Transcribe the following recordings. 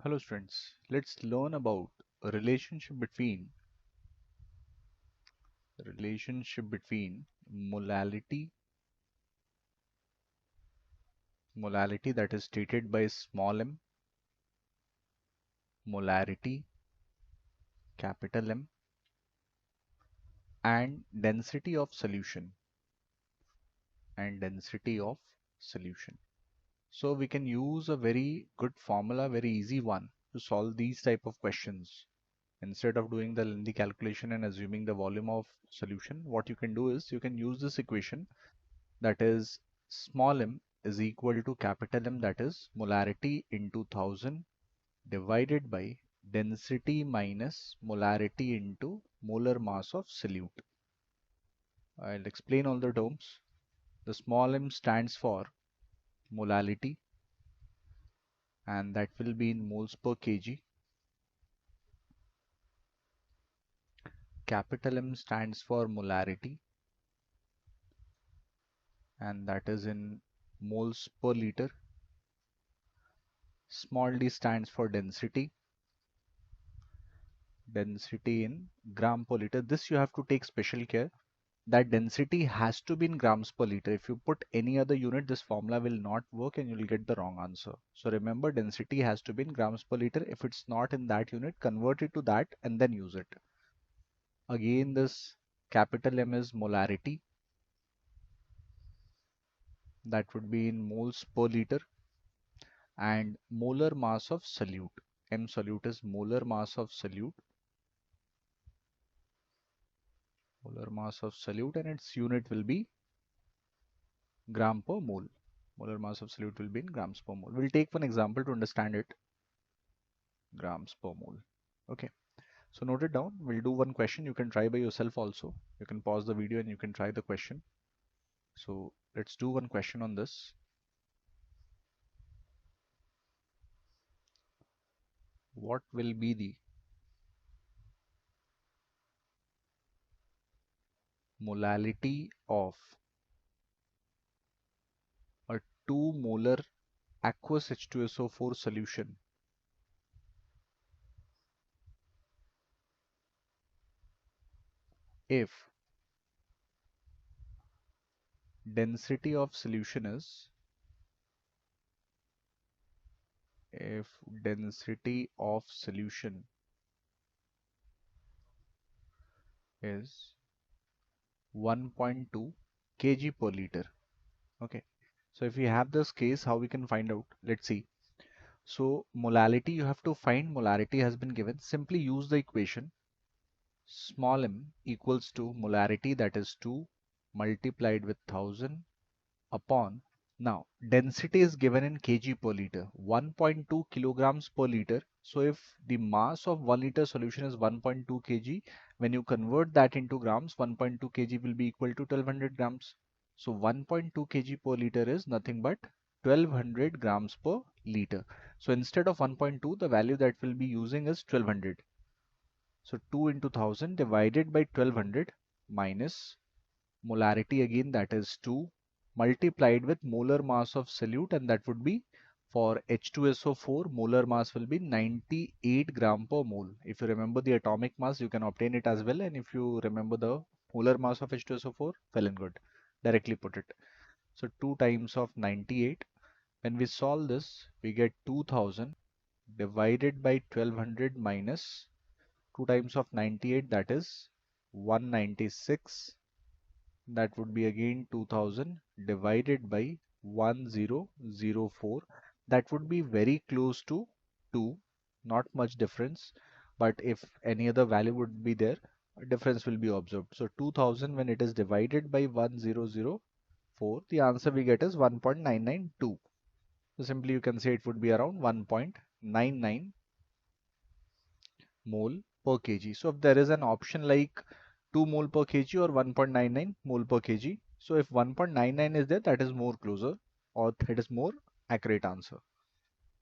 Hello students, let's learn about a relationship between molality that is stated by small m, molarity, capital M, and density of solution. So we can use a very good formula, very easy one to solve these type of questions. Instead of doing the lengthy calculation and assuming the volume of solution, what you can do is you can use this equation, that is small m is equal to capital M, that is molarity into 1000 divided by density minus molarity into molar mass of solute. I'll explain all the terms. The small m stands for molality, and that will be in moles per kg. Capital M stands for molarity, and that is in moles per liter. Small d stands for density in gram per liter. This you have to take special care. That density has to be in grams per liter. If you put any other unit, this formula will not work and you will get the wrong answer. So remember, density has to be in grams per liter. If it's not in that unit, convert it to that and then use it. Again, this capital M is molarity. That would be in moles per liter, and molar mass of solute. M solute is molar mass of solute. Molar mass of solute, and its unit will be gram per mole. Molar mass of solute will be in grams per mole. We'll take one example to understand it. Grams per mole. Okay, so note it down. We'll do one question. You can try by yourself also. You can pause the video and you can try the question. So let's do one question on this. What will be the molality of a 2 molar aqueous H2SO4 solution if density of solution is if density of solution is 1.2 kg per liter. Okay, so if we have this case, how we can find out? Let's see. So molality, you have to find. Molarity has been given. Simply use the equation small m equals to molarity, that is 2 multiplied with 1000 upon, now density is given in kg per liter, 1.2 kilograms per liter. So if the mass of 1 liter solution is 1.2 kg, when you convert that into grams, 1.2 kg will be equal to 1200 grams. So 1.2 kg per liter is nothing but 1200 grams per liter. So instead of 1.2, the value that we'll be using is 1200. So 2 into 1000 divided by 1200 minus molarity, again that is 2 multiplied with molar mass of solute, and that would be for H2SO4 molar mass will be 98 gram per mole. If you remember the atomic mass, you can obtain it as well, and if you remember the molar mass of H2SO4, well and good, directly put it. So 2 times of 98, when we solve this, we get 2000 divided by 1200 minus 2 times of 98, that is 196. That would be again 2000 divided by 1004. That would be very close to 2, not much difference. But if any other value would be there, a difference will be observed. So 2000, when it is divided by 1004, the answer we get is 1.992. So simply you can say it would be around 1.99 mole per kg. So if there is an option like 2 mole per kg or 1.99 mole per kg, so if 1.99 is there, that is more closer, or it is more accurate answer.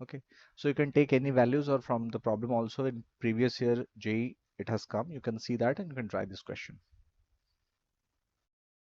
Okay, so you can take any values, or from the problem also in previous year JEE it has come, you can see that and you can try this question.